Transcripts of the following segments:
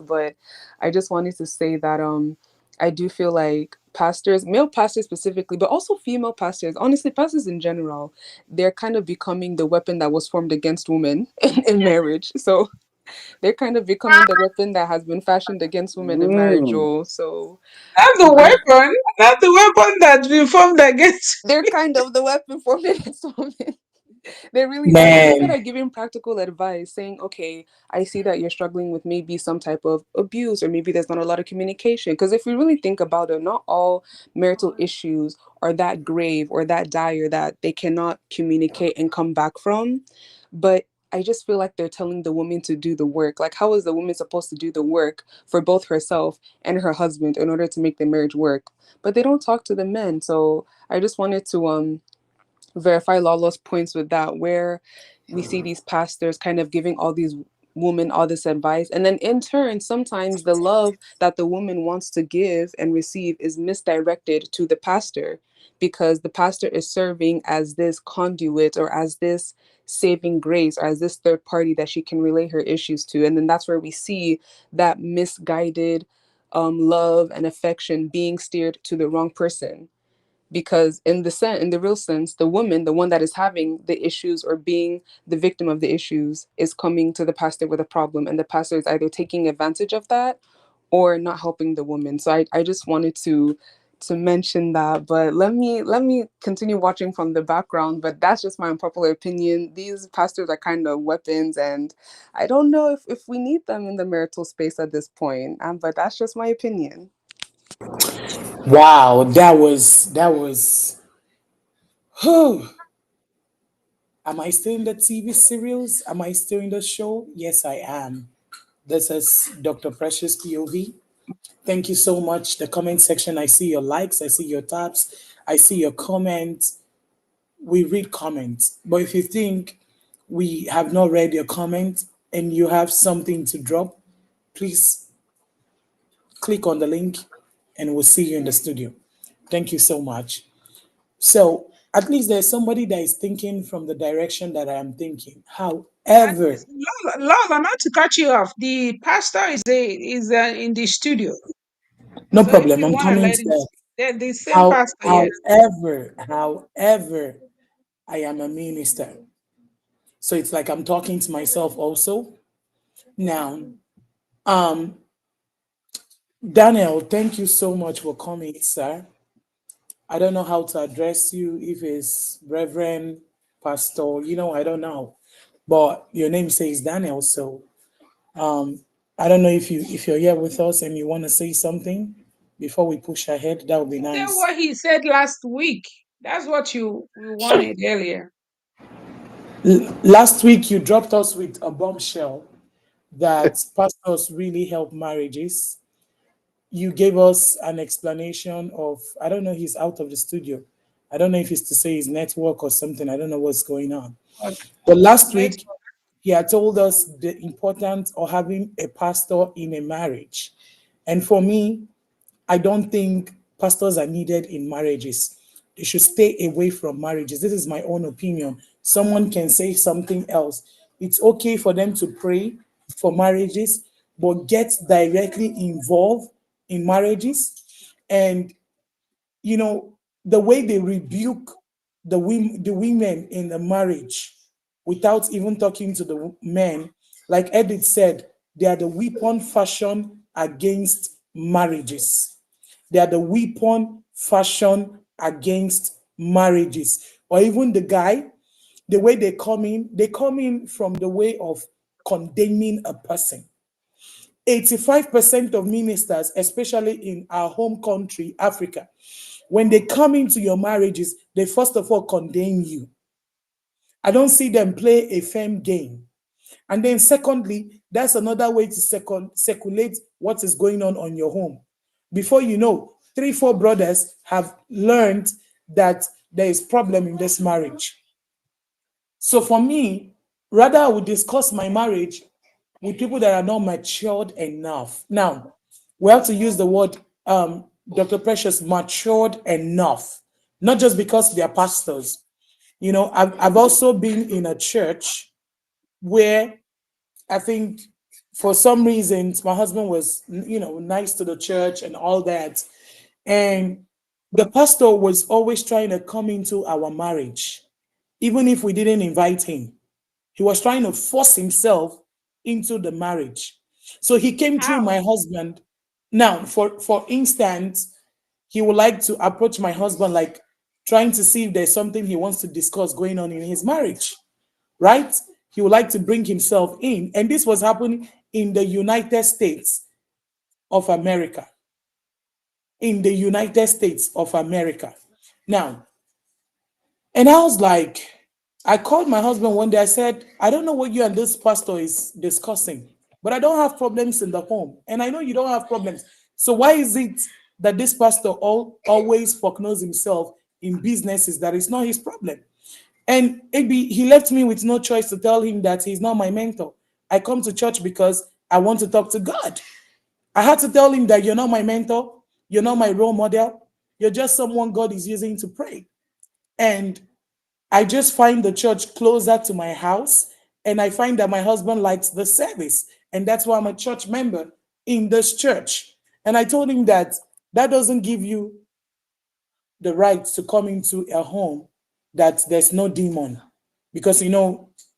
But I just wanted to say that I do feel like pastors, male pastors specifically, but also female pastors, honestly, pastors in general, they're kind of becoming the weapon that was formed against women in marriage. So they're kind of becoming the weapon that has been fashioned against women in marriage. Mm. Oh, so That's the I, weapon. That's the weapon that's been formed against. they're kind of the weapon formed against women. They really are. They instead Man, of giving practical advice, saying, okay, I see that you're struggling with maybe some type of abuse, or maybe there's not a lot of communication. Because if we really think about it, not all marital issues are that grave or that dire that they cannot communicate and come back from. But I just feel like they're telling the woman to do the work. Like, how is the woman supposed to do the work for both herself and her husband in order to make the marriage work? But they don't talk to the men. So I just wanted to verify Lalo's points with that, where we see these pastors kind of giving all these women all this advice. And then in turn, sometimes the love that the woman wants to give and receive is misdirected to the pastor, because the pastor is serving as this conduit or as this saving grace or as this third party that she can relay her issues to. And then that's where we see that misguided love and affection being steered to the wrong person, because in the real sense, the woman, the one that is having the issues or being the victim of the issues, is coming to the pastor with a problem, and the pastor is either taking advantage of that or not helping the woman. So I just wanted to mention that. But let me continue watching from the background. But that's just my unpopular opinion. These pastors are kind of weapons, and I don't know if we need them in the marital space at this point. But that's just my opinion. wow, that was. Whew. Am I still in the TV serials? Am I still in the show? Yes, I am. This is Dr. Precious POV. Thank you so much. The comment section, I see your likes, I see your taps, I see your comments. We read comments. But if you think we have not read your comment and you have something to drop, please click on the link and we'll see you in the studio. Thank you so much. So at least there's somebody that is thinking from the direction that I am thinking. And However, love, not to cut you off. The pastor is in the studio. no So if problem, you I'm want to coming let to him that. speak, the same pastor, yes. However, I am a minister. So it's like I'm talking to myself also. Now, um, Daniel, thank you so much for coming, sir. I don't know how to address you, if it's Reverend, Pastor, I don't know. But your name says Daniel, so I don't know if you're here with us and you want to say something before we push ahead. That would be Say nice. what he said last week. That's what you wanted earlier. Last week you dropped us with a bombshell that pastors really help marriages. You gave us an explanation of, I don't know, he's out of the studio. I don't know if it's to say his network or something. I don't know what's going on. But But last next, week he had told us the importance of having a pastor in a marriage. And for me, I don't think pastors are needed in marriages. They should stay away from marriages. This is my own opinion. Someone can say something else. It's okay for them to pray for marriages, but get directly involved in marriages. And you know, the way they rebuke the women in the marriage without even talking to the men, like Edith said, they are the weapon fashion against marriages. They are the weapon fashion against marriages. Or even the guy, the way they come in from the way of condemning a person. 85% of ministers, especially in our home country, Africa, when they come into your marriages, they first of all condemn you. I don't see them play a firm game. And then, secondly, that's another way to circulate what is going on your home. Before you know, three, four brothers have learned that there is problem in this marriage. So for me, rather I would discuss my marriage with people that are not matured enough. Now, we have to use the word, Dr. Precious, matured enough, not just because they are pastors. I've also been in a church where I think For some reasons, my husband was, nice to the church and all that. And the pastor was always trying to come into our marriage, even if we didn't invite him. He was trying to force himself into the marriage. So he came through How? my husband. Now, for instance, he would like to approach my husband, like trying to see if there's something he wants to discuss going on in his marriage, right? He would like to bring himself in. And this was happening in the United States of America. In the United States of America. Now, and I was like, I called my husband one day. I said, I don't know what you and this pastor is discussing, but I don't have problems in the home. And I know you don't have problems. So why is it that this pastor always knows himself in businesses that is not his problem? And maybe he left me with no choice to tell him that he's not my mentor. I come to church because I want to talk to God. I had to tell him that you're not my mentor, you're not my role model, you're just someone God is using to pray. And I just find the church closer to my house, and I find that my husband likes the service, and that's why I'm a church member in this church. And I told him that that doesn't give you the right to come into a home that there's no demon. Because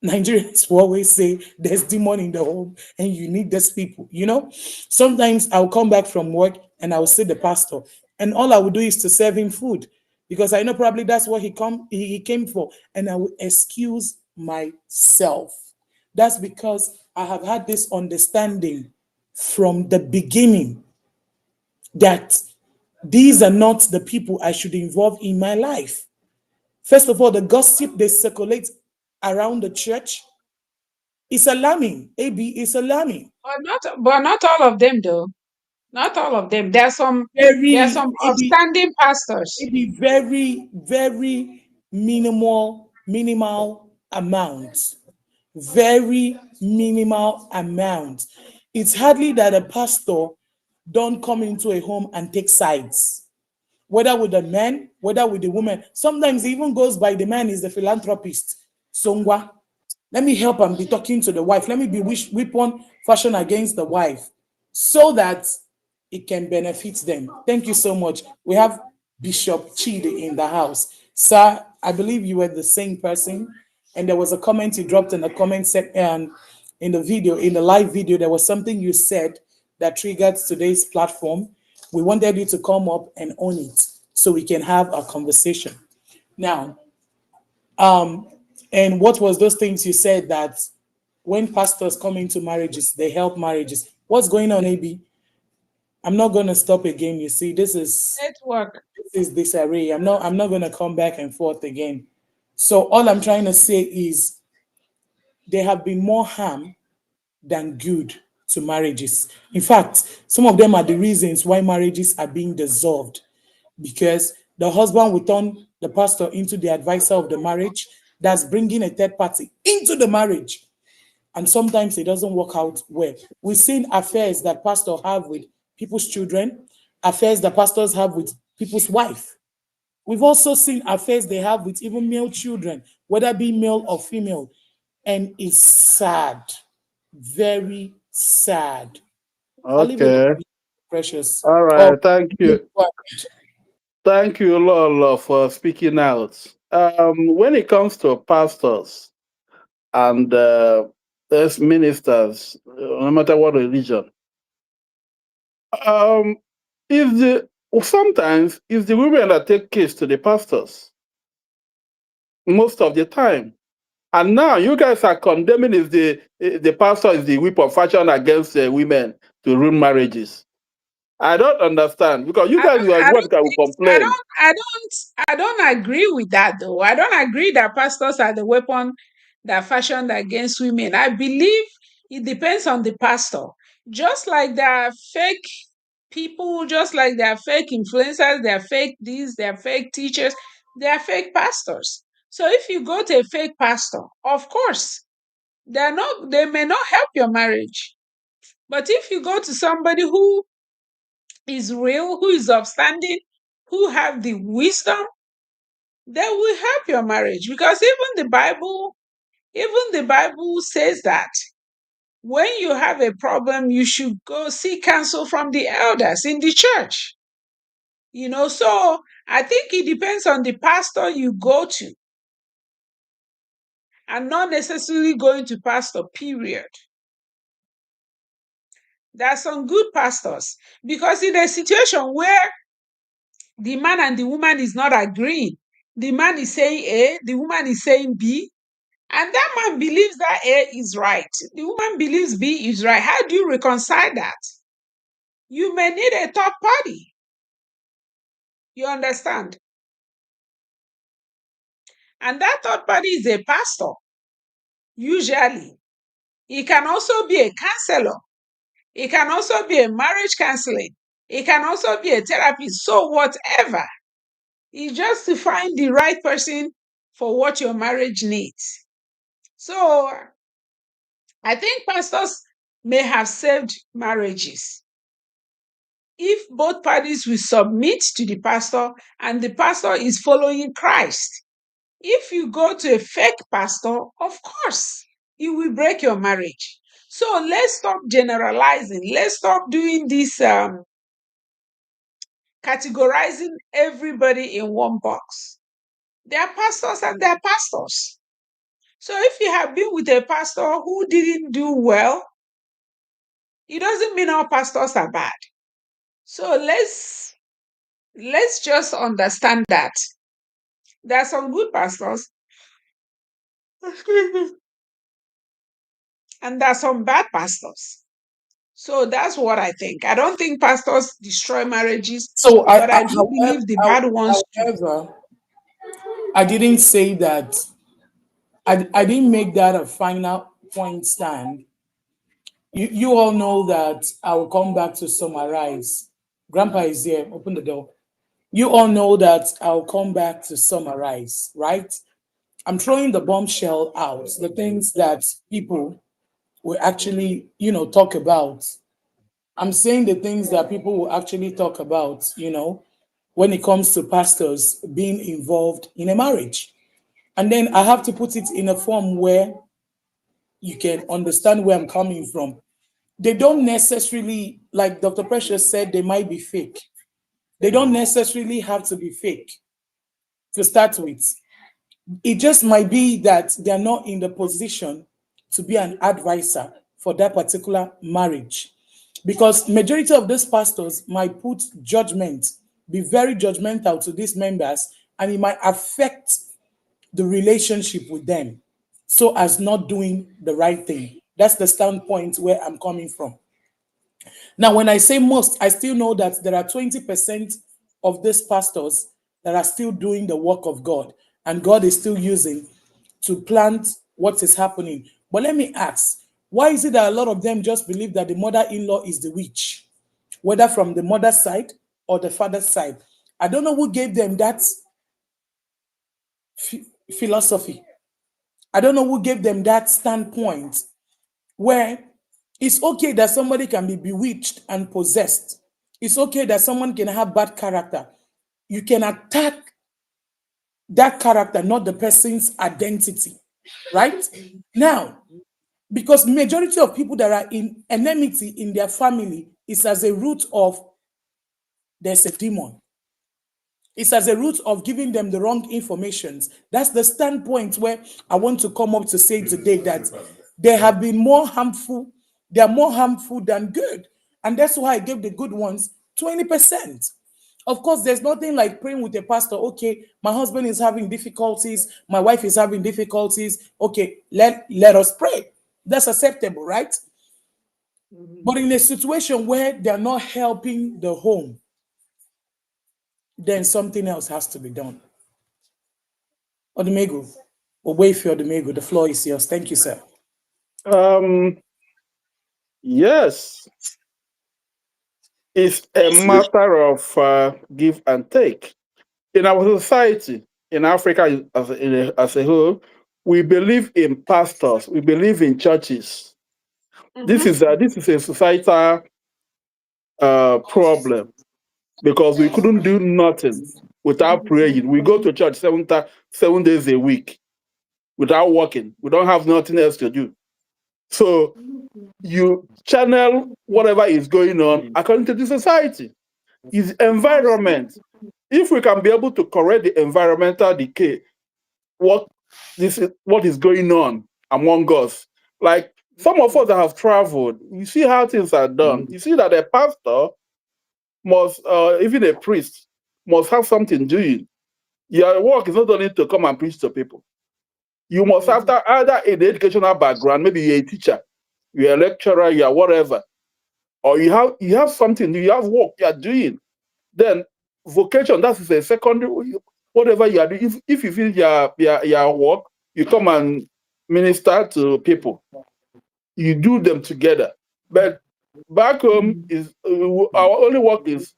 Nigerians will always say there's demon in the home and you need these people. Sometimes I'll come back from work and I'll see the pastor, and all I will do is to serve him food because I know probably that's what he came for, and I will excuse myself. That's because I have had this understanding from the beginning that these are not the people I should involve in my life. First of all, the gossip they circulate around the church is alarming. AB is alarming. But not all of them though. Not all of them. There are Very, some AB, upstanding pastors. AB, very, very minimal amount. Very minimal amount. It's hardly that a pastor don't come into a home and take sides, whether with the men, whether with the women. Sometimes it even goes by the man is the philanthropist. Songwa. Let me help and be talking to the wife. Let me be weapon fashion against the wife so that it can benefit them. Thank you so much. We have Bishop Chidi in the house. Sir, I believe you were the same person. And there was a comment you dropped in the comment section in the video, in the live video. There was something you said that triggered today's platform. We wanted you to come up and own it so we can have a conversation. Now, and what was those things you said that when pastors come into marriages, they help marriages? What's going on, AB? I'm not gonna stop again. You see, Network. this is disarray. I'm not gonna come back and forth again. So all I'm trying to say is there have been more harm than good to marriages. In fact, some of them are the reasons why marriages are being dissolved because the husband will turn the pastor into the advisor of the marriage, that's bringing a third party into the marriage. And sometimes it doesn't work out well. We've seen affairs that pastors have with people's children, affairs that pastors have with people's wife. We've also seen affairs they have with even male children, whether be male or female. And it's sad, very sad. I'll leave it Okay. to you, Precious. All Oh, right. Thank you. Thank you, Lolo, for speaking out. When it comes to pastors and as ministers, no matter what religion, um, is the sometimes it's the women that take case to the pastors most of the time. And now you guys are condemning is the pastor is the whip of fashion against women to ruin marriages. I don't understand because you I guys don't were I what don't can think I complain. don't I don't I don't agree with that though. I don't agree that pastors are the weapon that fashioned against women. I believe it depends on the pastor. Just like there are fake people, just like there are fake influencers, there are fake these, there are fake teachers, there are fake pastors. So if you go to a fake pastor, of course, they may not help your marriage. But if you go to somebody who is real, who is upstanding, who have the wisdom, they will help your marriage. Because even the Bible says that. when you have a problem, you should go seek counsel from the elders in the church. So I think it depends on the pastor you go to, and not necessarily going to pastor, period. There are some good pastors, because in a situation where the man and the woman is not agreeing, the man is saying A, the woman is saying B, and that man believes that A is right, the woman believes B is right. How do you reconcile that? You may need a third party. You understand? And that third party is a pastor, usually. It can also be a counselor. It can also be a marriage counseling. It can also be a therapist. So whatever. It's just to find the right person for what your marriage needs. So I think pastors may have saved marriages if both parties will submit to the pastor and the pastor is following Christ. If you go to a fake pastor, of course, it will break your marriage. So let's stop generalizing. Let's stop doing this categorizing everybody in one box. There are pastors and there are pastors. So if you have been with a pastor who didn't do well, it doesn't mean all pastors are bad. So let's just understand that there are some good pastors and there are some bad pastors. So that's what I think. I don't think pastors destroy marriages, So, but I do believe the bad ones do. however, I didn't say that. I didn't make that a final point stand. You all know that I will come back to summarize. Grandpa is here. Open the door. You all know that I'll come back to summarize, right? I'm throwing the bombshell out, the things that people will actually, talk about. I'm saying the things that people will actually talk about, when it comes to pastors being involved in a marriage. And then I have to put it in a form where you can understand where I'm coming from. They don't necessarily, like Dr. Precious said, they might be fake. They don't necessarily have to be fake to start with. It just might be that they're not in the position to be an advisor for that particular marriage. Because majority of these pastors might put judgment, be very judgmental to these members, and it might affect the relationship with them so as not doing the right thing. That's the standpoint where I'm coming from. Now, when I say most, I still know that there are 20% of these pastors that are still doing the work of God, and God is still using to plant what is happening. But let me ask, why is it that a lot of them just believe that the mother-in-law is the witch, whether from the mother's side or the father's side? I don't know who gave them that philosophy. I don't know who gave them that standpoint where it's okay that somebody can be bewitched and possessed. It's okay that someone can have bad character. You can attack that character, not the person's identity, right? Now, because majority of people that are in enmity in their family is as a root of there's a demon. It's as a root of giving them the wrong informations. That's the standpoint where I want to come up to say today that they have been more harmful. They are more harmful than good. And that's why I gave the good ones 20%. Of course, there's nothing like praying with a pastor. Okay, my husband is having difficulties. My wife is having difficulties. Okay, let us pray. That's acceptable, right? Mhm. But in a situation where they're not helping the home, then something else has to be done. Odumegu, Owefi Odumegu, the floor is yours. Thank you, sir. Um, yes, it's a matter of give and take. In our society, in Africa as a whole, we believe in pastors, we believe in churches. Mhm. This is a societal problem because we couldn't do nothing without praying. We go to church 7 days a week without working. We don't have nothing else to do. So you channel whatever is going on according to the society, is environment. If we can be able to correct the environmental decay, what what is going on among us. Like some of us that have traveled, you see how things are done. You see that a pastor must, even a priest, must have something doing. Your work is not only to come and preach to people. You must have either an educational background, maybe you're a teacher, you're a lecturer, you're whatever, or you have something, you have work you're doing. Then vocation, that is a secondary, whatever you are doing. If you feel your work, you come and minister to people. You do them together. But back home is our only work is,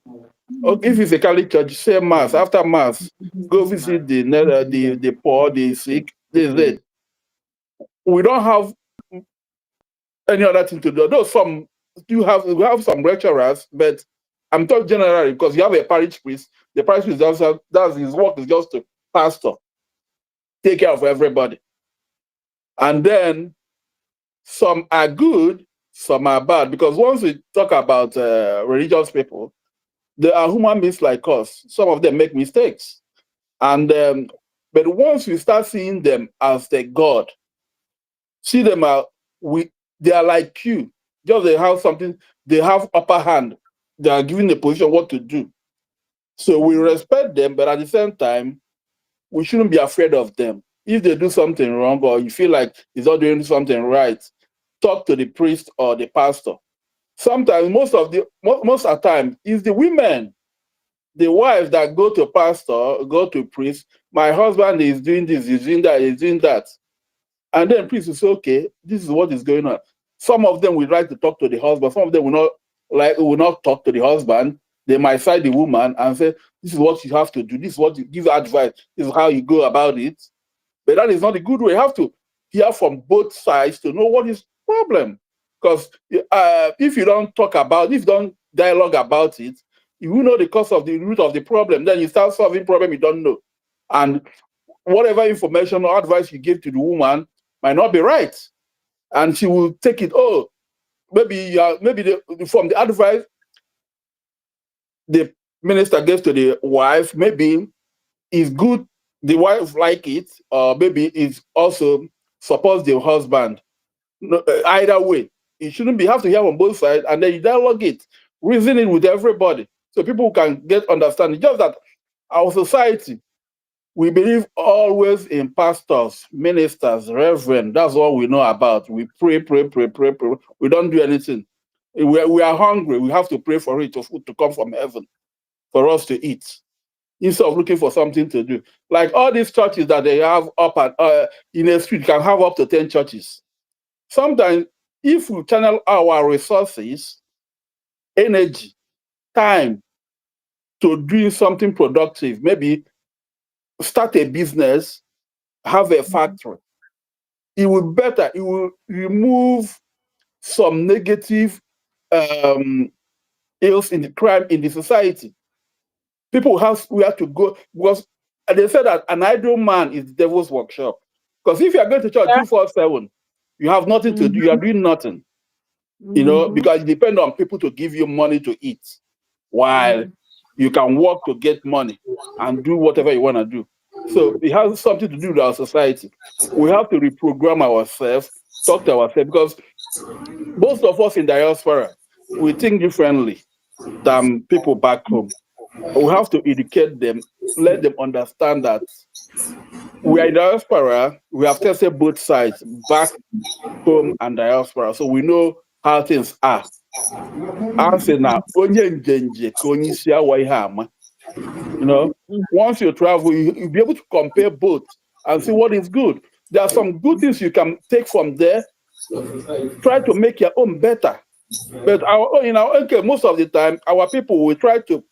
if it's a Catholic church, say mass. After mass, go visit the poor, the sick. This is it. We don't have any other thing to do. Though some we have some lecturers, but I'm talking generally because you have a parish priest. The parish priest does his work is just to pastor, take care of everybody. And then some are good, some are bad. Because once we talk about religious people, they are human beings like us. Some of them make mistakes. And but once we start seeing them as the God, see them they are like you. Just they have something, they have upper hand. They are given a position what to do. So we respect them, but at the same time, we shouldn't be afraid of them. If they do something wrong or you feel like he's not doing something right, talk to the priest or the pastor. Sometimes, most of the time, it's the women, the wives that go to pastor, go to priest. My husband is doing this, he's doing that, he's doing that. And then priest will say, okay, this is what is going on. Some of them will like to talk to the husband. Some of them will not talk to the husband. They might side the woman and say, this is what you have to do. This is what you give advice. This is how you go about it. But that is not a good way. You have to hear from both sides to know what is the problem. Because if you don't if you don't dialogue about it, you will know the cause of the root of the problem. Then you start solving problem you don't know. And whatever information or advice you give to the woman might not be right. And she will take it, oh, maybe from the advice the minister gave to the wife, maybe is good, the wife like it, or maybe it also supports the husband. No, either way, it shouldn't be, have to hear from both sides, and then you dialogue it, reason it with everybody, so people can get understanding. Just that our society, we believe always in pastors, ministers, reverend. That's all we know about. We pray, pray, pray, pray, pray. We don't do anything. We are hungry. We have to pray for it, for food to come from heaven for us to eat, instead of looking for something to do. Like all these churches that they have up and in a street can have up to 10 churches. Sometimes, if we channel our resources, energy, time to doing something productive, maybe start a business, have a factory, it will remove some negative ills in the crime in the society. People have where to go, because they say that an idle man is the devil's workshop. Because if you are going to church Yeah. 247, you have nothing to do, you are doing nothing, because you depend on people to give you money to eat, while you can work to get money and do whatever you want to do. So it has something to do with our society. We have to reprogram ourselves, talk to ourselves, because most of us in diaspora, we think differently than people back home. We have to educate them, let them understand that we are in diaspora, we have tested both sides, back home and diaspora, so we know how things are. Answer now, onye njenje ka onye isi awa ihe ama. Once you travel, you'll be able to compare both and see what is good. There are some good things you can take from there, try to make your own better. But in our own case, most of the time, our people will try to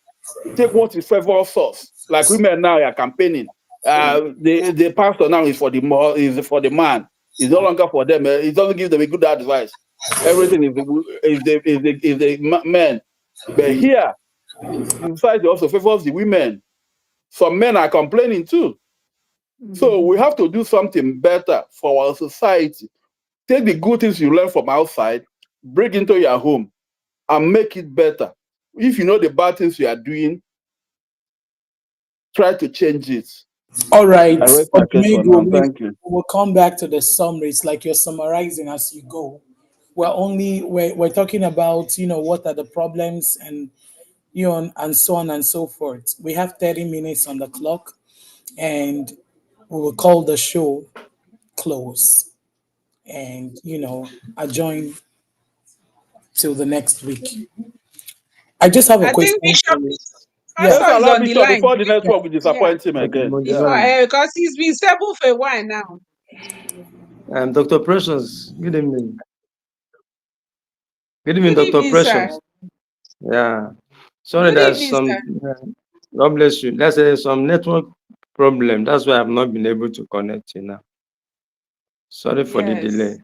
take what is favorable source. Like women now are campaigning. The pastor now is for the man. It's no longer for them. It doesn't give them a good advice. Everything is the men. But here, the society also favors the women. Some men are complaining too. So we have to do something better for our society. Take the good things you learn from outside, bring into your home, and make it better. If you know the bad things you are doing, try to change it. All right, I rest my case for Odumegwu, now. Thank you. we'll come back to the summary. It's like you're summarizing as you go. We're talking about, what are the problems, and and so on and so forth. We have 30 minutes on the clock, and we will call the show close, and adjourn till the next week. I just have a I think question for Bishop you. is Yeah, Let's Pastor is allow on the Bishop line. before the yeah, network will Yeah, disappoint him Okay, again. before Mojibani. because he's been stable for a while now. Dr. Precious, good evening. Good evening, Good Dr. evening, sir. Precious. Yeah. Sorry, Good there's evening, some, sir. God bless you. There's some network problem. That's why I've not been able to connect you now. Sorry for the delay.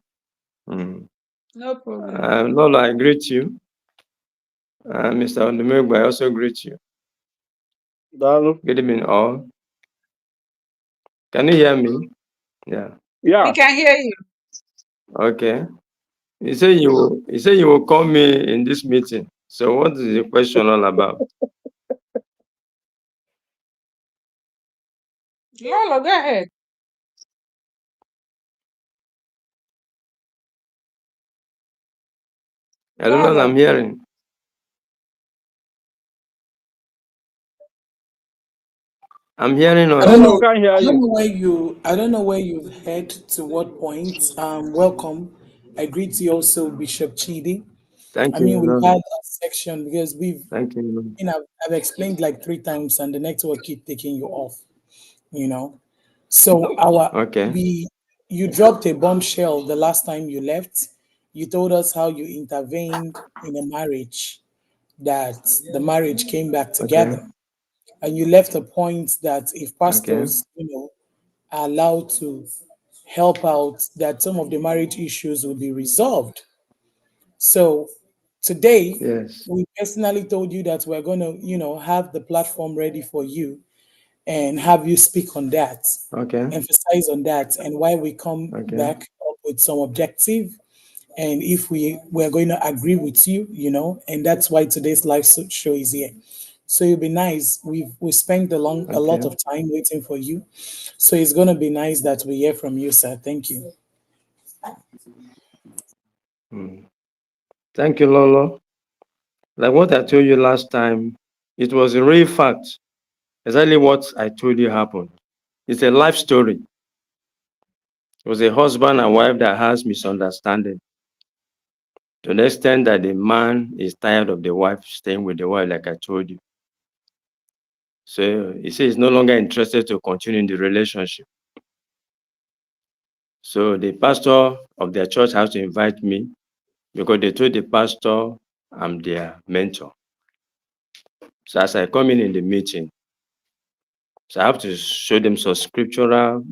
Yes, no problem. Lola, I greet you. Mr. Ondumegwu, I also greet you. Dalu. Good evening, all. Can you hear me? Yeah. We Yeah. can hear you. Okay. You say you will call me in this meeting. So what is the question all about? Lola, go ahead. Hello, Lola, I'm Lola. hearing. I'm hearing I don't us. Lola, we know. can't hear I don't you. know where you. I don't know where you've head to what point. Welcome. I greet you also, Bishop Chidi. Thank I you, mean, we've Lola. had a section because Thank you, Lola. I've explained like three times, and the network keep taking you off. You know. So Okay. you dropped a bombshell the last time you left. You told us how you intervened in a marriage, that the marriage came back Okay. together, and you left a point that if Okay. pastors, are allowed to help out, that some of the marriage issues will be resolved. So today, Yes. we personally told you that we're going to, have the platform ready for you and have you speak on that, Okay. emphasize on that, and why we come Okay. back up with some objective. And if we're going to agree with you, and that's why today's show is here. So it'll be nice. We spent a Okay. lot of time waiting for you. So it's gonna be nice that we hear from you, sir. Thank you. Mm. Thank you, Lolo. Like what I told you last time, it was a real fact. Exactly what I told you happened. It's a life story. It was a husband and wife that has misunderstanding to the extent that the man is tired of the wife staying with the wife, like I told you. So he says he's no longer interested to continue in the relationship. So the pastor of their church has to invite me because they told the pastor I'm their mentor. So as I come in the meeting, so I have to show them some scriptural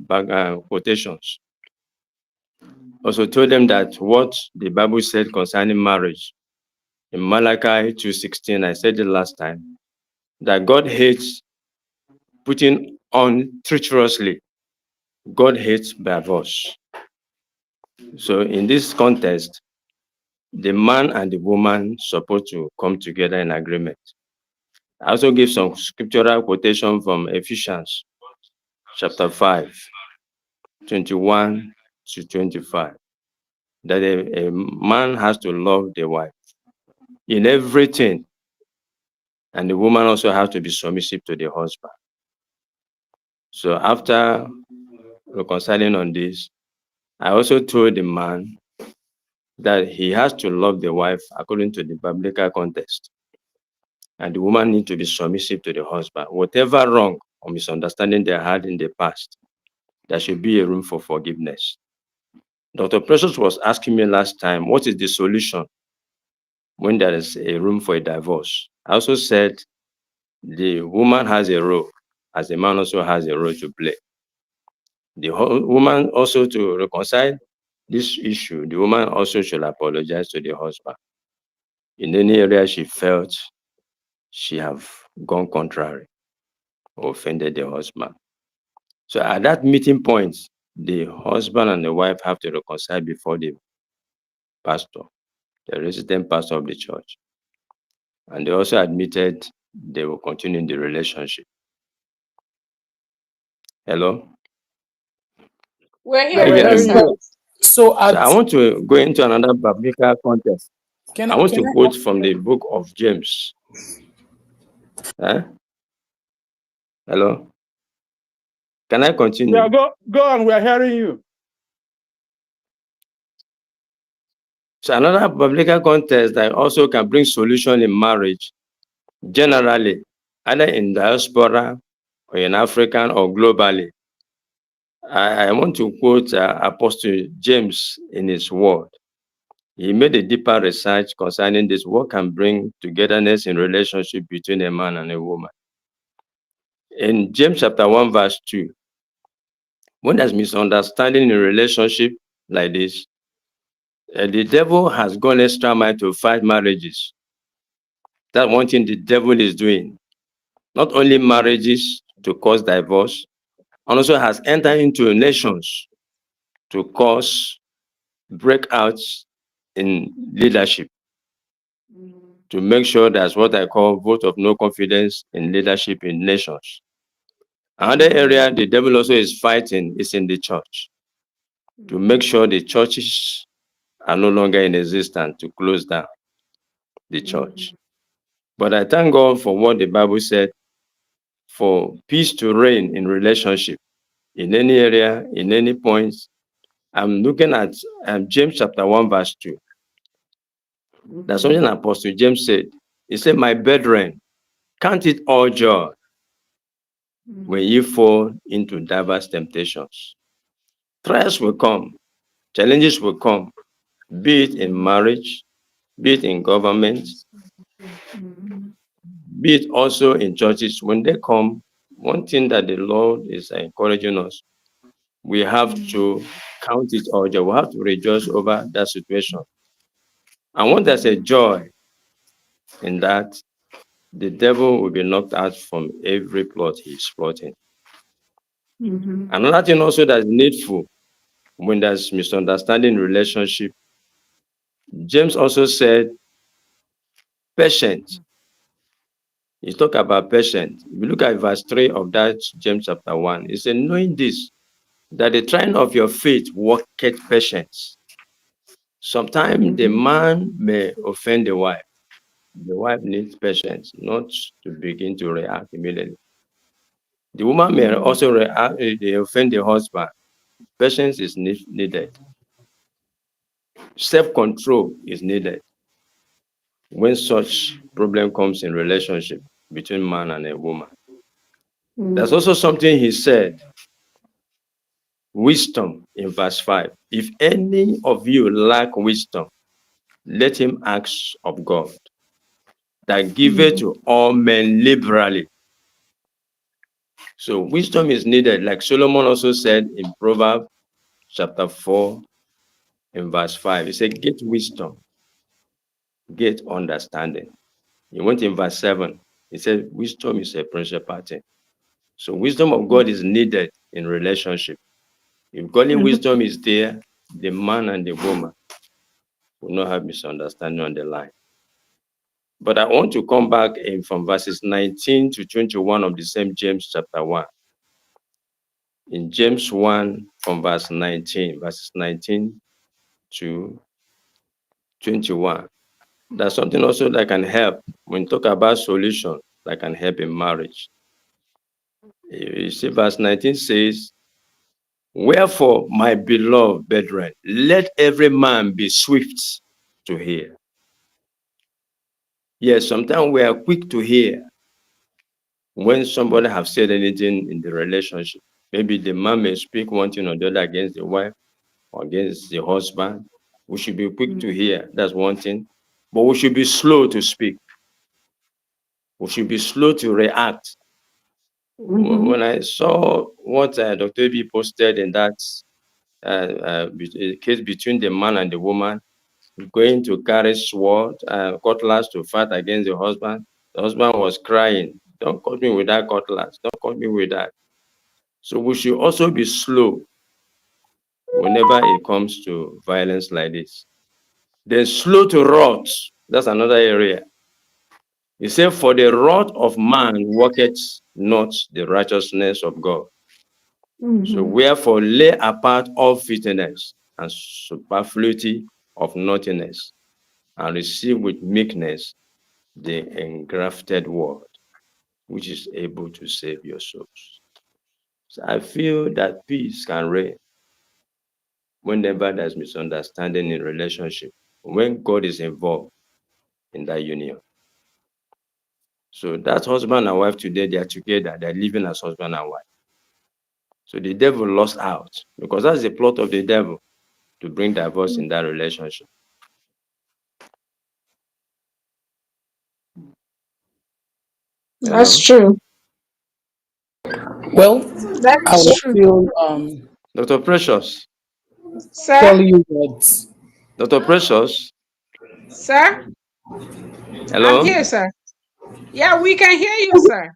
quotations. Also told them that what the Bible said concerning marriage in Malachi 2:16, I said it last time, that God hates putting on treacherously. God hates divorce. So in this context, the man and the woman supposed to come together in agreement. I also give some scriptural quotation from Ephesians chapter 5, 21 to 25, that a man has to love the wife in everything, and the woman also has to be submissive to the husband. So after reconciling on this, I also told the man that he has to love the wife according to the biblical context, and the woman needs to be submissive to the husband. Whatever wrong or misunderstanding they had in the past, there should be a room for forgiveness. Dr. Precious was asking me last time, what is the solution when there is a room for a divorce? I also said the woman has a role, as the man also has a role to play. The woman also, to reconcile this issue, the woman also should apologize to the husband in any area she felt she have gone contrary or offended the husband. So at that meeting point, the husband and the wife have to reconcile before the pastor, the resident pastor of the church. And they also admitted they will continue in the relationship. Hello? We're Yeah, hearing we're you, hearing sir. you. So So I at want to go into another biblical context. I want can to I quote from the book of James. Hello? Can I continue? Yeah, go on. We are hearing you. So another biblical context that also can bring solution in marriage, generally, either in diaspora or in African or globally. I want to quote Apostle James in his word. He made a deeper research concerning this. What can bring togetherness in relationship between a man and a woman? In James chapter 1, verse 2, when there's misunderstanding in a relationship like this, the devil has gone extra mile to fight marriages. That's one thing the devil is doing. Not only marriages to cause divorce, and also has entered into nations to cause breakouts in leadership, to make sure that's what I call vote of no confidence in leadership in nations. Another area the devil also is fighting is in the church, to make sure the churches are no longer in existence, to close down the church. But I thank God for what the Bible said, for peace to reign in relationship, in any area, in any point. I'm looking at James chapter 1, verse 2. That's something Apostle James said. He said, my brethren, count it all joy when you fall into diverse temptations. Trials will come, challenges will come, be it in marriage, be it in government, be it also in churches. When they come, one thing that the Lord is encouraging us, we have to count it all joy. We have to rejoice over that situation. And when there's a joy in that, the devil will be knocked out from every plot he's plotting. Another thing also that's needful when there's misunderstanding in relationship, James also said, patience. He talk about patience. If you look at verse 3 of that James chapter 1, he said, knowing this, that the trying of your faith worketh patience. Sometimes the man may offend the wife. The wife needs patience, not to begin to react immediately. The woman may also react, they offend the husband. Patience is needed. Self-control is needed when such problem comes in relationship between man and a woman. There's also something he said, wisdom in verse 5. If any of you lack wisdom, let him ask of God, that giveth to all men liberally. So wisdom is needed. Like Solomon also said in Proverbs chapter 4 in verse 5. He said, get wisdom, get understanding. He went in verse 7. He said, wisdom is a principal thing. So wisdom of God is needed in relationship. If godly wisdom is there, the man and the woman will not have misunderstanding on the line. But I want to come back in from verses 19 to 21 of the same James chapter 1. In James 1 from verses 19 to 21. There's something also that can help when you talk about solution that can help in marriage. You see, verse 19 says, wherefore, my beloved brethren, let every man be swift to hear. Yes, sometimes we are quick to hear when somebody have said anything in the relationship. Maybe the man may speak one thing or the other against the wife or against the husband. We should be quick to hear. That's one thing. But we should be slow to speak. We should be slow to react. When I saw what Dr. B posted in that case between the man and the woman, going to carry sword, cutlass to fight against the husband was crying, don't cut me with that cutlass, don't cut me with that. So we should also be slow whenever it comes to violence like this. Then slow to wrath. That's another area. He said, for the wrath of man worketh not the righteousness of God. So wherefore lay apart all filthiness and superfluity of naughtiness, and receive with meekness the engrafted word, which is able to save your souls. So I feel that peace can reign whenever there's misunderstanding in relationship, when God is involved in that union. So that husband and wife today, they are together, they're living as husband and wife. So the devil lost out, because that's the plot of the devil, to bring divorce in that relationship. That's Hello? true. Well, That I is will true. still Dr. Precious, tell Sir? you that Dr. Precious, Sir? I'm hello? here, sir. Yeah, we can hear you, sir.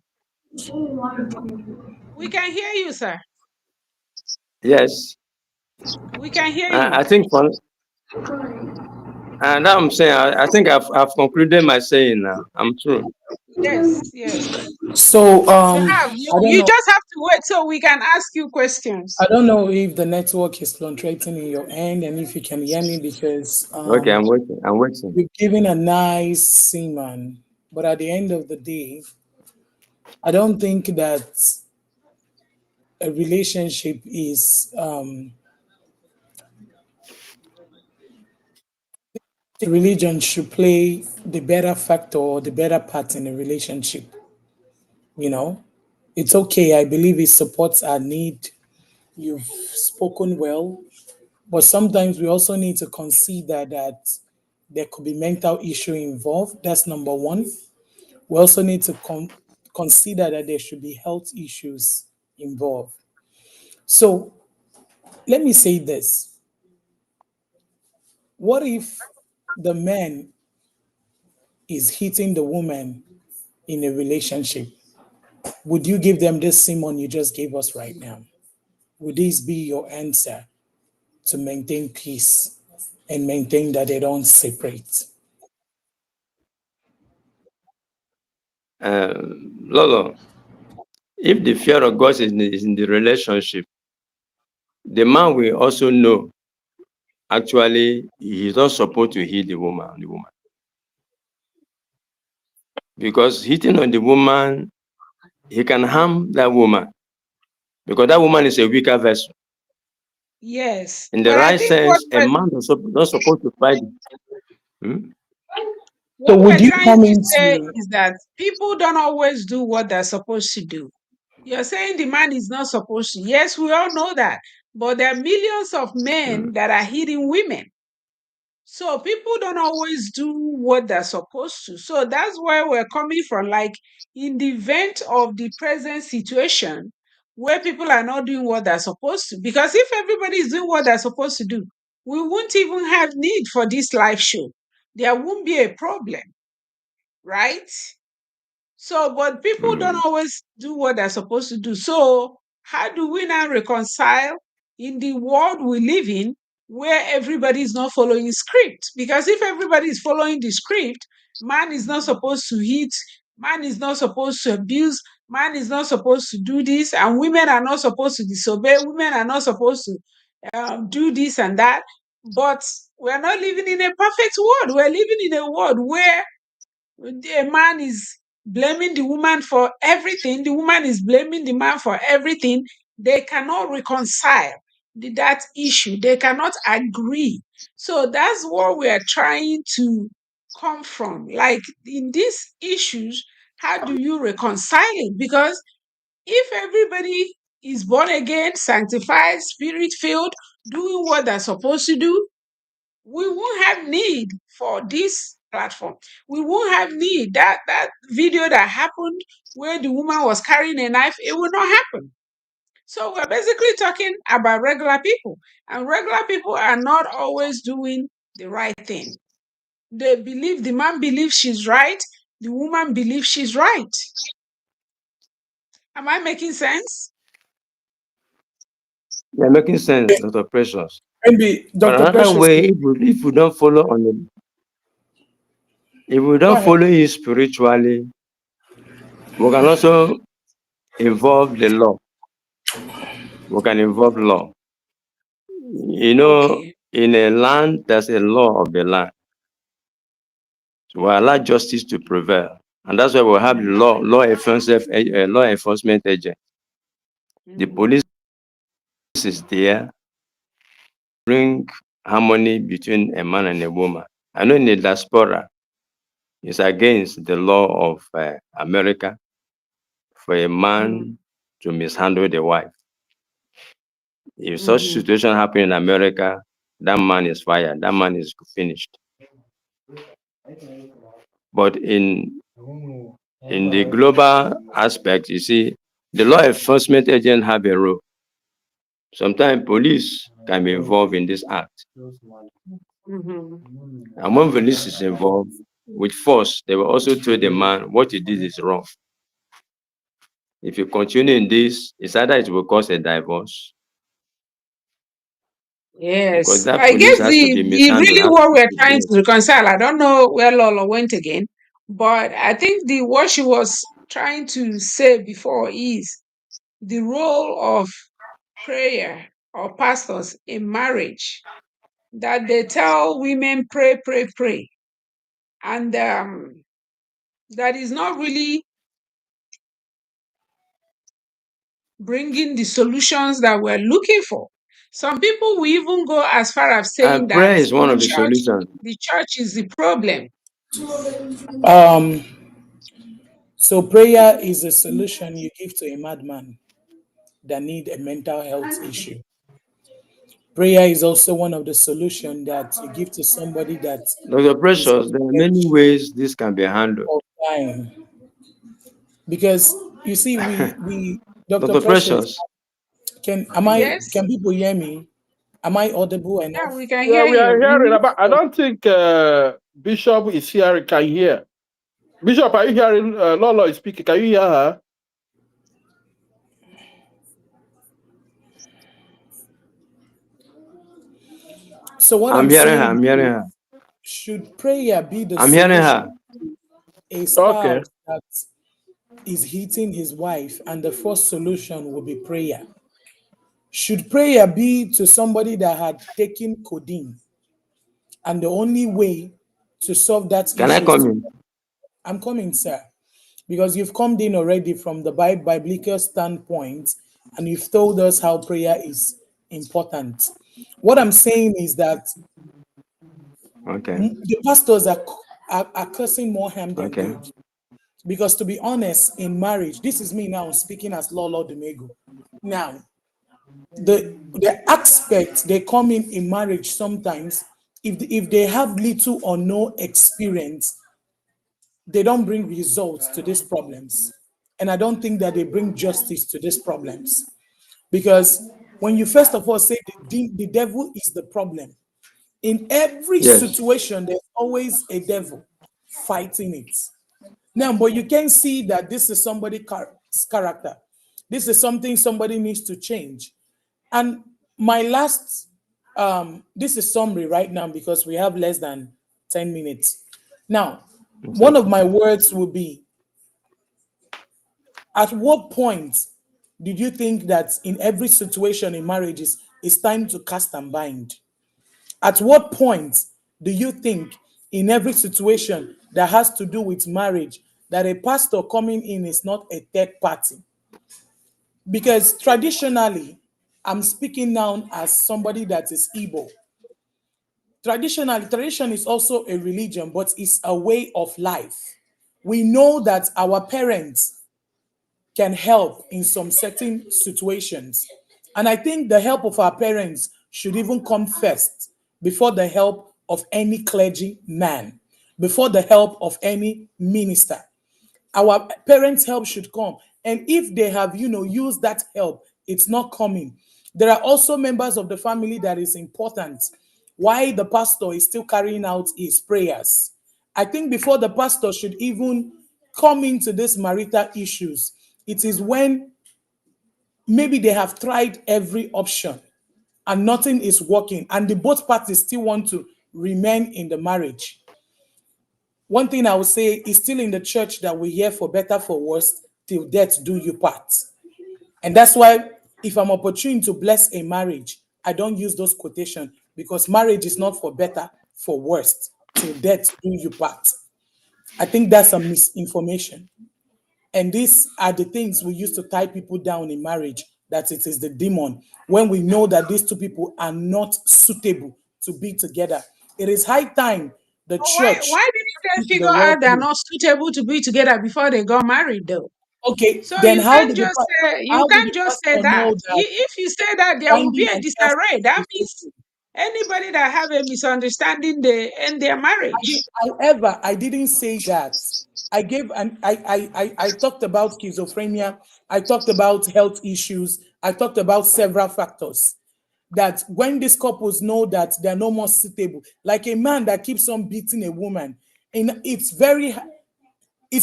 We can hear you, sir. Yes. We can hear I you. think for, and I'm saying, I think I've concluded my saying now. I'm through. Yes, yes. so You have. You, I don't you know. just have to wait so we can ask you I questions. don't know if the network is fluctuating in your end and if you can hear me because Okay, I'm waiting. I'm waiting. you've given a nice seaman, but at the end of the day, I don't think that a relationship is religion should play the better factor or the better part in a relationship. You know, it's okay. I believe it supports our need. You've spoken well, but sometimes we also need to consider that there could be mental issue involved. That's number one. We also need to consider that there should be health issues involved. So let me say this. What if the man is hitting the woman in a relationship? Would you give them this Simon you just gave us right now? Would this be your answer to maintain peace and maintain that they don't separate? Lolo, if the fear of God is in the relationship, the man will also know actually he's not supposed to hit the woman. Because hitting on the woman, he can harm that woman. Because that woman is a weaker vessel. Yes. In the But I right think what sense, a man is not supposed to fight. Hmm? So what would we're you trying come to say into is that people don't always do what they're supposed to do. You're saying the man is not supposed to. Yes, we all know that. But there are millions of Hmm. men that are hitting women. So people don't always do what they're supposed to. So that's where we're coming from. Like in the event of the present situation where people are not doing what they're supposed to, because if everybody is doing what they're supposed to do, we won't even have need for this live show. There won't be a problem, right? So, but people Hmm. don't always do what they're supposed to do. So, how do we now reconcile in the world we live in where everybody is not following script? Because if everybody is following the script, man is not supposed to hit, man is not supposed to abuse, man is not supposed to do this, and women are not supposed to disobey, women are not supposed to do this and that. But we're not living in a perfect world. We're living in a world where a man is blaming the woman for everything, the woman is blaming the man for everything. They cannot reconcile that issue, they cannot agree. So that's what we are trying to come from. Like in these issues, how do you reconcile it? Because if everybody is born again, sanctified, spirit filled, doing what they're supposed to do, we won't have need for this platform. We won't have need that video that happened where the woman was carrying a knife. It will not happen. So we're basically talking about regular people, and regular people are not always doing the right thing. They believe the man believes she's right, the woman believes she's right. Am I making sense? You're making sense, Dr. Precious. Maybe But Dr. another Precious, way, if we don't follow on the, if we go don't ahead. follow it spiritually, we can also involve the law. We can involve law. You know, Okay. in a land, there's a law of the land. So we allow justice to prevail. And that's why we have law enforcement agent. The police is there, bring harmony between a man and a woman. I know in the diaspora, it's against the law of America for a man to mishandle the wife. If such situation happen in America, that man is fired. That man is finished. But in the global aspect, you see, the law enforcement agent have a role. Sometimes police can be involved in this act. And when police is involved with force, they will also tell the man what he did is wrong. If you continue in this, it's either it will cause a divorce, because Yes. that I police guess has to be the mishandled, really has what to we're be trying blamed. to reconcile, I don't know where Lola went again, but I think the what she was trying to say before is the role of prayer or pastors in marriage, that they tell women pray, pray, pray, and that is not really bringing the solutions that we're looking for. Some people will even go as far as saying that Prayer is one of the solutions. the church is the problem. Um, so prayer is a solution you give to a madman that need a mental health issue. Prayer is also one of the solutions that you give to somebody that Dr. is on Precious, there are the many edge ways this can be handled. of dying. Because you see, we Dr. Dr. Precious, Precious, Yes, can people hear me? Am I audible yeah, enough? we can Yeah, hear we are you. hearing, but I don't think Bishop is here. Can hear. Bishop, are you hearing? Lolo is speaking. Can you hear her? So what I'm I'm hearing her. saying, I'm hearing her. should prayer be the I'm hearing solution her. to a Okay. spouse that is hitting his wife, and the first solution will be prayer? Should prayer be to somebody that had taken codeine, and the only way to solve that Can I issue is come to, in? I'm coming, sir, because you've come in already from the biblical standpoint, and you've told us how prayer is important. What I'm saying is that Okay. the pastors are causing more harm than Okay. good. Because to be honest, in marriage, this is me now speaking as Lolo Domego. Now, the aspect they come in marriage sometimes, if they have little or no experience, they don't bring results to these problems. And I don't think that they bring justice to these problems. Because when you first of all say the devil is the problem, in every Yes. situation, there's always a devil fighting it. Now, but you can see that this is somebody's character. This is something somebody needs to change. And my last, this is summary right now because we have less than 10 minutes. Now, Okay. one of my words will be, at what point did you think that in every situation in marriages, it's time to cast and bind? At what point do you think in every situation that has to do with marriage that a pastor coming in is not a third party? Because traditionally, I'm speaking now as somebody that is Igbo. Traditionally, tradition is also a religion, but it's a way of life. We know that our parents can help in some certain situations. And I think the help of our parents should even come first before the help of any clergy man, before the help of any minister. Our parents' help should come. And if they have, used that help, it's not coming. There are also members of the family that is important. Why the pastor is still carrying out his prayers. I think before the pastor should even come into these marital issues, it is when maybe they have tried every option and nothing is working, and the both parties still want to remain in the marriage. One thing I would say is still in the church that we hear for better, for worse, till death do you part. And that's why if I'm opportune to bless a marriage, I don't use those quotations, because marriage is not for better, for worse, till death do you part. I think that's a misinformation. And these are the things we used to tie people down in marriage, that it is the demon, when we know that these two people are not suitable to be together. It is high time the But why church why didn't speak they the figure word out they're truth. not suitable to be together before they got married though? Okay, So then you can't just say how you did can't the just say pastor that. know that If you say that, there will be binding a and casting disarray. That is means okay? anybody that have a misunderstanding, they end their marriage. However, I didn't say that. I gave and I talked about schizophrenia. I talked about health issues. I talked about several factors that when these couples know that they're no more suitable, like a man that keeps on beating a woman, and it's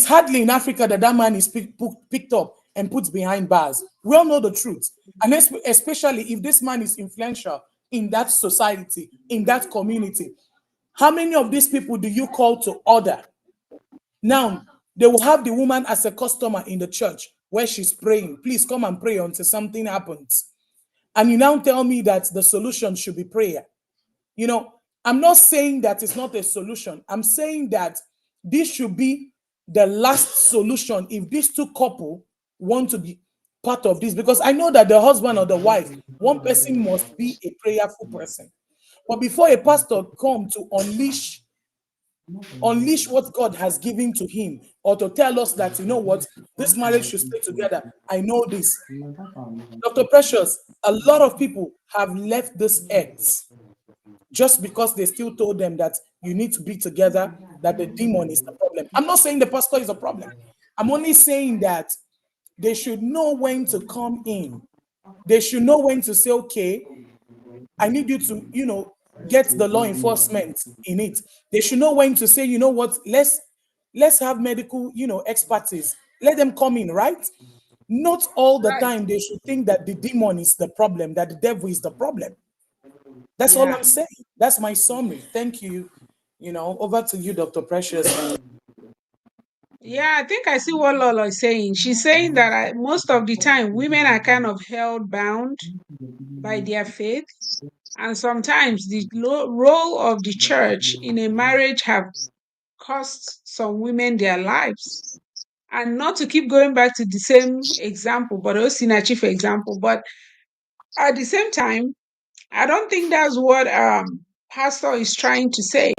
hardly in Africa that that man is picked up and put behind bars. We all know the truth, and especially if this man is influential in that society, in that community. How many of these people do you call to order? Now, they will have the woman as a customer in the church where she's praying. Please come and pray until something happens. And you now tell me that the solution should be prayer. You know, I'm not saying that it's not a solution. I'm saying that this should be the last solution if these two couple want to be part of this. Because I know that the husband or the wife, one person must be a prayerful person. But before a pastor come to unleash what God has given to him, or to tell us that, you know what, this marriage should stay together. I know this. Dr. Precious, a lot of people have left this earth just because they still told them that you need to be together, that the demon is the problem. I'm not saying the pastor is a problem. I'm only saying that they should know when to come in. They should know when to say, okay, I need you to, get the law enforcement in it. They should know when to say, you know what, let's have medical, expertise. Let them come in, right? Not all the Right. time they should think that the demon is the problem, that the devil is the problem. That's all Yeah. I'm saying. That's my summary. Thank you. Over to you, Dr. Precious. And Yeah, I think I see what Lolo is saying. She's saying that most of the time women are kind of held bound by their faith. And sometimes the role of the church in a marriage have cost some women their lives. And not to keep going back to the same example, but also Sinachi, for example. But at the same time, I don't think that's what Pastor is trying to say.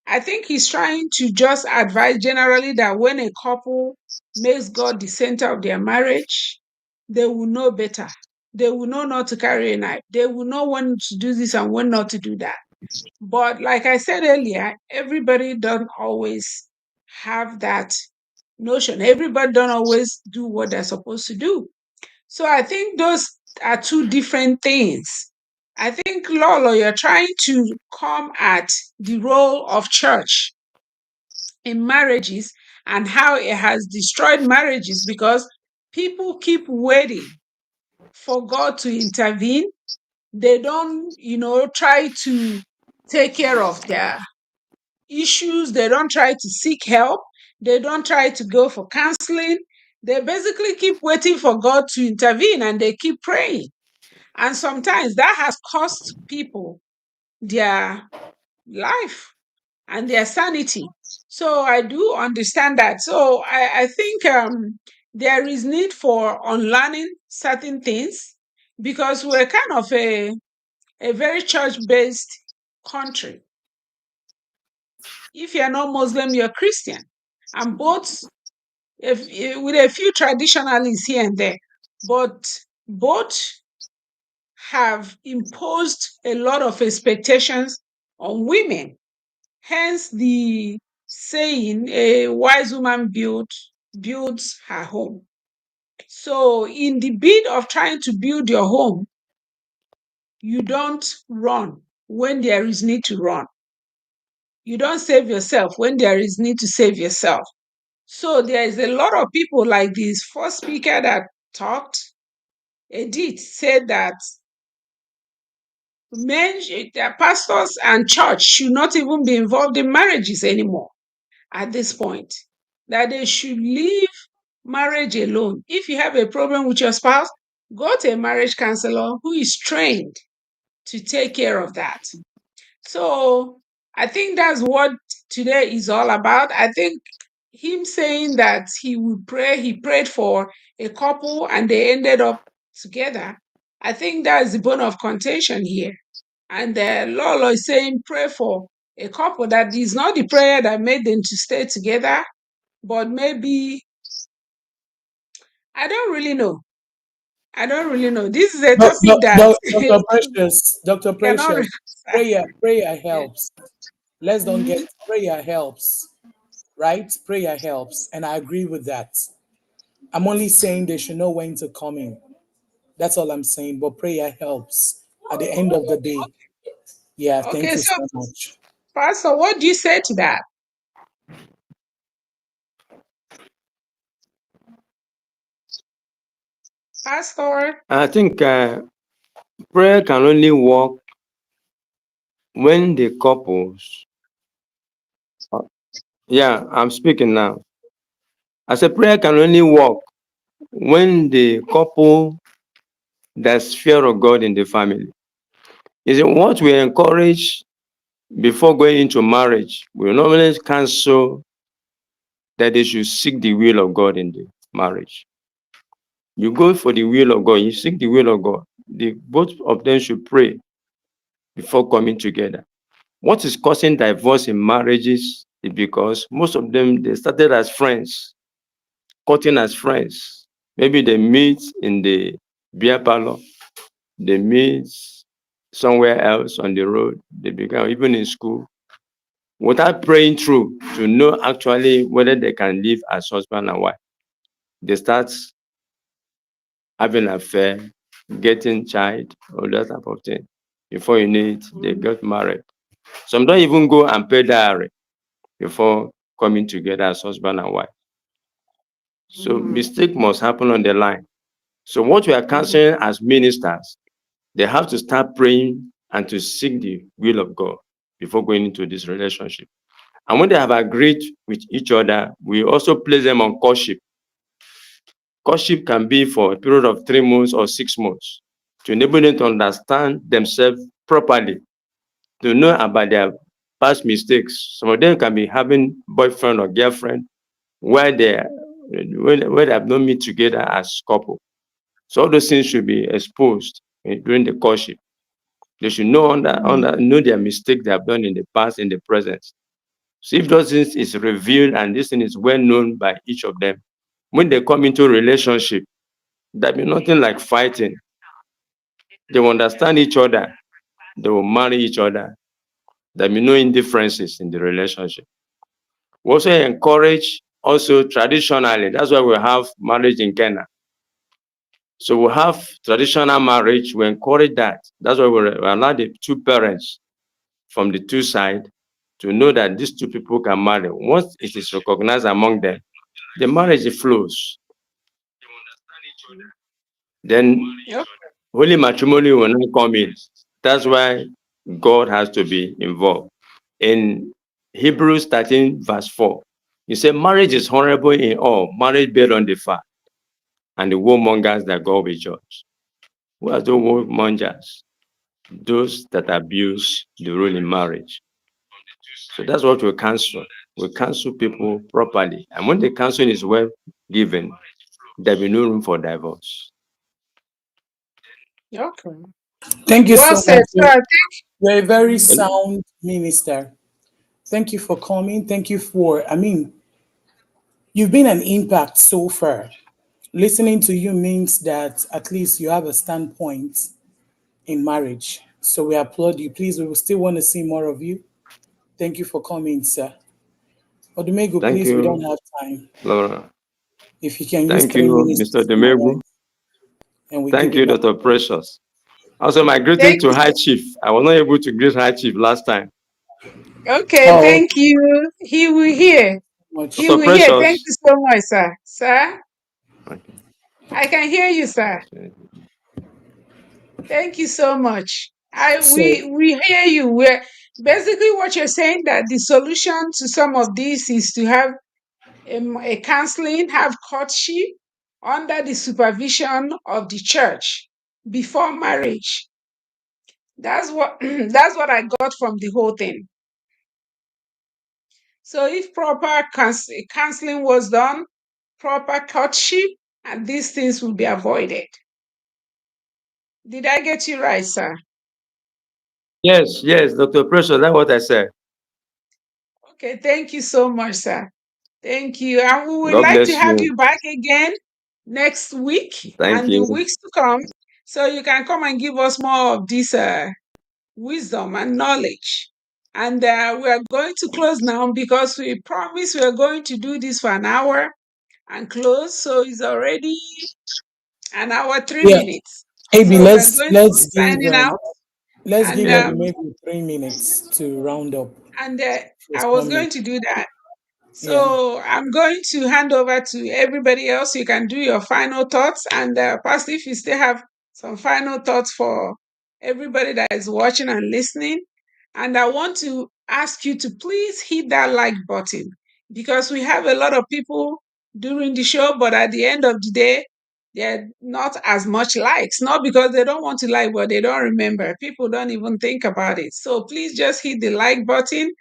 I think he's trying to just advise generally that when a couple makes God the center of their marriage, they will know better. They will know not to carry a knife. They will know when to do this and when not to do that. But like I said earlier, everybody don't always have that notion. Everybody don't always do what they're supposed to do. So I think those are two different things. I think, Lolo, you're trying to come at the role of church in marriages and how it has destroyed marriages because people keep waiting for God to intervene. They don't, try to take care of their issues. They don't try to seek help. They don't try to go for counseling. They basically keep waiting for God to intervene and they keep praying. And sometimes that has cost people their life and their sanity. So I do understand that. So I think there is need for unlearning certain things because we're kind of a very church-based country. If you're not Muslim, you're Christian. And both, with a few traditionalists here and there, but both have imposed a lot of expectations on women. Hence the saying, a wise woman builds her home. So in the bid of trying to build your home, you don't run when there is need to run. You don't save yourself when there is need to save yourself. So there is a lot of people like this first speaker that talked, Edith, said that pastors and church should not even be involved in marriages anymore at this point. That they should leave marriage alone. If you have a problem with your spouse, go to a marriage counselor who is trained to take care of that. So I think that's what today is all about. I think him saying that he prayed for a couple and they ended up together. I think that's the bone of contention here. And Lolo is saying pray for a couple. That is not the prayer that made them to stay together, but maybe I don't really know. I don't really know. This is a topic that Dr. cannot Precious, prayer helps. Let's don't get prayer helps, right? Prayer helps, and I agree with that. I'm only saying they should know when to come in. That's all I'm saying. But prayer helps at the end of the day. Yeah, thank Okay, you so so much. Pastor, what do you say to that? Pastor? I think prayer can only work when the couples. Yeah, I'm speaking now. I said prayer can only work when the couple, there's fear of God in the family. Is it what we encourage before going into marriage? We normally counsel that they should seek the will of God in the marriage. You go for the will of God, you seek the will of God. Both of them should pray before coming together. What is causing divorce in marriages is because most of them, they started as friends, cutting as friends. Maybe they meet in the beer parlor, they meet somewhere else on the road, they become even in school, without praying through to know actually whether they can live as husband and wife. They start having an affair, getting child, all that type of thing. Before you know it, they get married. Some don't even go and pay dowry before coming together as husband and wife. So mistake must happen on the line. So what we are counseling as ministers, they have to start praying and to seek the will of God before going into this relationship. And when they have agreed with each other, we also place them on courtship. Courtship can be for a period of 3 months or 6 months to enable them to understand themselves properly, to know about their past mistakes. Some of them can be having boyfriend or girlfriend where where they have not met together as couple. So all those things should be exposed during the courtship. They should know their mistake they have done in the past, in the present. So if those things is revealed and this thing is well known by each of them, when they come into a relationship, there be nothing like fighting. They will understand each other. They will marry each other. There be no indifferences in the relationship. We also encourage also traditionally, that's why we have marriage in Kenya. So we have traditional marriage, we encourage that. That's why we allow the two parents from the two sides to know that these two people can marry. Once it is recognized among them, the marriage flows. Then Yep. holy matrimony will not come in. That's why God has to be involved. In Hebrews 13, verse 4, he said, marriage is honorable in all, marriage based on the fact, and the warmongers that God will judge. Who are those warmongers? Those that abuse the rule in marriage. So that's what we cancel. We cancel people properly. And when the counseling is well given, there will be no room for divorce. Okay. Thank you Well so said. much. So I think You're a very And sound minister. Thank you for coming. Thank you for, you've been an impact so far. Listening to you means that at least you have a standpoint in marriage. So we applaud you. Please, we will still want to see more of you. Thank you for coming, sir. Odumegu, thank please, we don't you, have time. Laura. If you can use Thank 3 minutes you, to Mr. summarize, Demegu. and we give Thank it you, back. Dr. Precious. Also, my greeting thank to High Chief. I was not able to greet High Chief last time. okay, Oh, thank you. He will hear. much. He Dr. will hear. Thank Precious. you so much, sir. Sir, Okay. I can hear you, sir. Thank you so much. So We hear you. We're basically what you're saying, that the solution to some of this is to have a counseling, have courtship under the supervision of the church before marriage. That's what that's what I got from the whole thing. So if proper counseling was done, proper courtship, and these things will be avoided. Did I get you right, sir? Yes, yes, Dr. Precious, that's what I said. Okay, thank you so much, sir. Thank you. And we would God like to bless have you. you back again next week Thank and the you. weeks to come, so you can come and give us more of this wisdom and knowledge. And we are going to close now because we promised we are going to do this for an hour and close. So it's already an hour, three yeah, minutes. AB, So we're going to be signing out. let's And give AB maybe 3 minutes to round up for I was some going minutes. to do that. Yeah. So I'm going to hand over to everybody else. You can do your final thoughts. And Pastor, if you still have some final thoughts for everybody that is watching and listening. And I want to ask you to please hit that like button, because we have a lot of people during the show, but at the end of the day, they're not as much likes. Not because they don't want to like, but they don't remember. People don't even think about it. So please just hit the like button.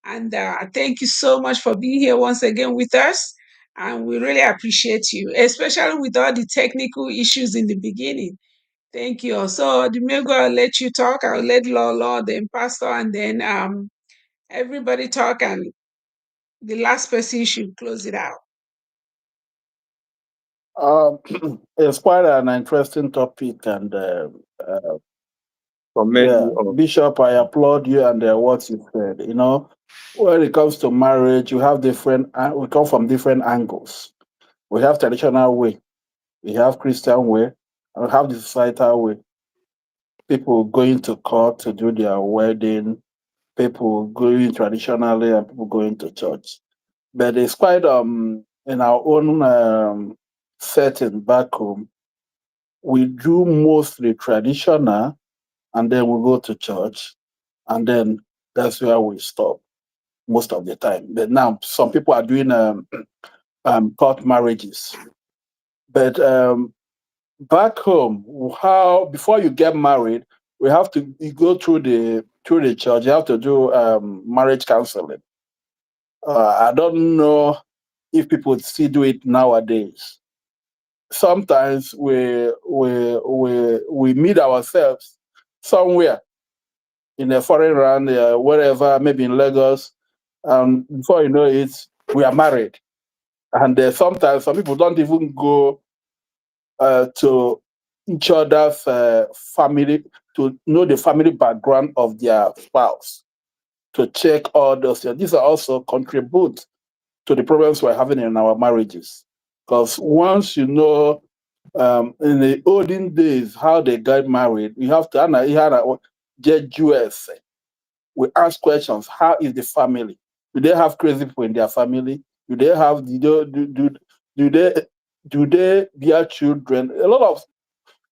And thank you so much for being here once again with us. And we really appreciate you, especially with all the technical issues in the beginning. Thank you. So, Domingo, I'll let you talk. I'll let Lolo, then Pastor, and then everybody talk. And the last person should close it out. Um, it's quite an interesting topic, and Commend yeah, you all. Bishop, I applaud you and what you said. You know, when it comes to marriage, you have different. We come from different angles. We have traditional way, we have Christian way, and we have the societal way. People going to court to do their wedding, people going traditionally, and people going to church. But it's quite in our own setting back home. We do mostly traditional, and then we go to church, and then that's where we stop most of the time. But now some people are doing court marriages. But back home, how before you get married, we have to you go through the church. You have to do marriage counseling. I don't know if people still do it nowadays. Sometimes we meet ourselves somewhere in a foreign land, wherever, maybe in Lagos. Before you know it, we are married. And sometimes some people don't even go to each other's family to know the family background of their spouse, to check all those things. These are also contribute to the problems we're having in our marriages. Because once you know, in the olden days, how they got married, you have to, get US. We ask questions. How is the family? Do they have crazy people in their family? Do they have do they do they bear children? A lot of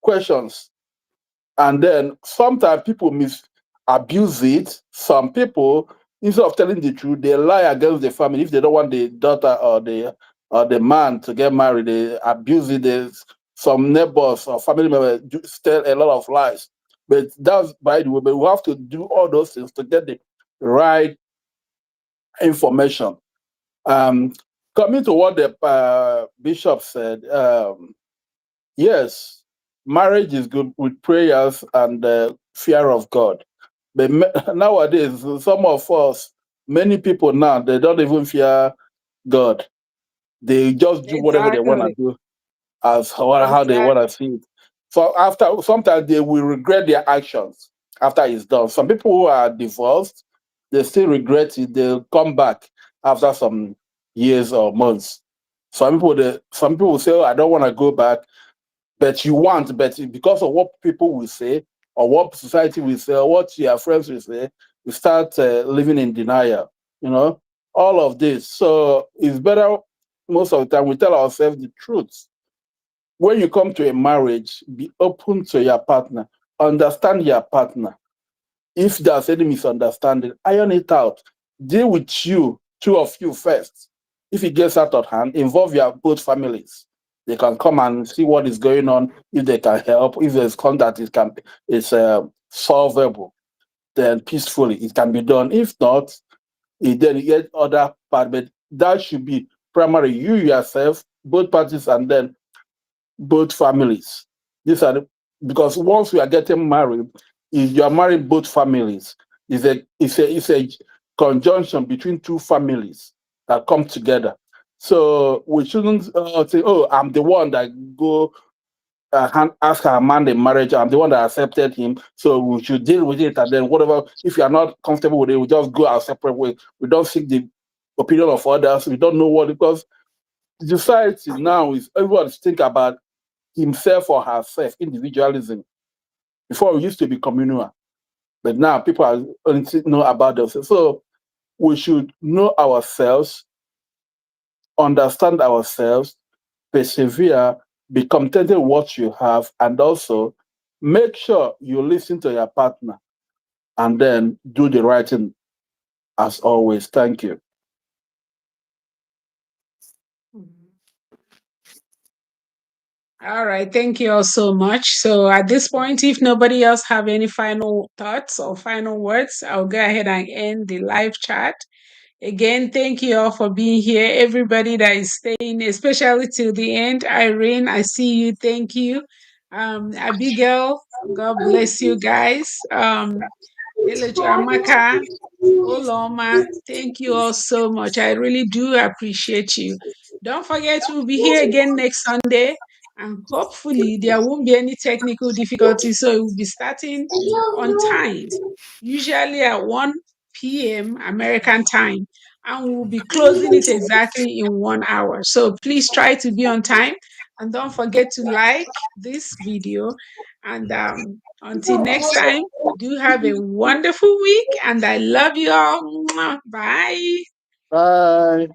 questions. And then sometimes people abuse it. Some people, instead of telling the truth, they lie against the family. If they don't want the daughter or the man to get married, they abuse it. There's some neighbors or family members tell a lot of lies. But that's by the way, but we have to do all those things to get the right information. Um, Coming to what the bishop said, yes, marriage is good with prayers and fear of God. But nowadays, some of us, many people now, they don't even fear God. They just do whatever they want to Exactly. do as how they want to Exactly. see it. So after sometimes they will regret their actions after it's done. Some people who are divorced, they still regret it. They'll come back after some years or months. Some people will say, "Oh, I don't want to go back," but you want, but because of what people will say or what society will say or what your friends will say, you start living in denial. You know, all of this. So it's better most of the time we tell ourselves the truth. When you come to a marriage, be open to your partner, understand your partner, If there's any misunderstanding, iron it out. Deal with two of you first. If it gets out of hand, involve your both families. They can come and see what is going on. If they can help, if there's contact, it's solvable. Then peacefully it can be done. If not, then you get other part. But that should be primary. You yourself, both parties, and then both families. These are because once we are getting married, if you are marrying both families, it's a conjunction between two families that come together. So we shouldn't say, "Oh, I'm the one that go ask her man in marriage. I'm the one that accepted him, so we should deal with it." And then whatever, if you are not comfortable with it, we just go our separate way. We don't seek the opinion of others. We don't know what, because society now is everyone think about himself or herself, individualism. Before we used to be communal, but now people are only know about themselves. So we should know ourselves, understand ourselves, persevere, be contented with what you have, and also make sure you listen to your partner and then do the right thing as always. Thank you. All right, thank you all so much. So at this point, if nobody else have any final thoughts or final words, I'll go ahead and end the live chat. Again, thank you all for being here. Everybody that is staying, especially till the end. Irene, I see you. Thank you. Abigail, God bless you guys. Amaka, Oloma, thank you all so much. I really do appreciate you. Don't forget, we'll be here again next Sunday, and hopefully there won't be any technical difficulties. So it will be starting on time, usually at 1 p.m. American time, and we'll be closing it exactly in 1 hour. So please try to be on time, and don't forget to like this video. And until next time, do have a wonderful week, and I love you all. Mwah. Bye. Bye.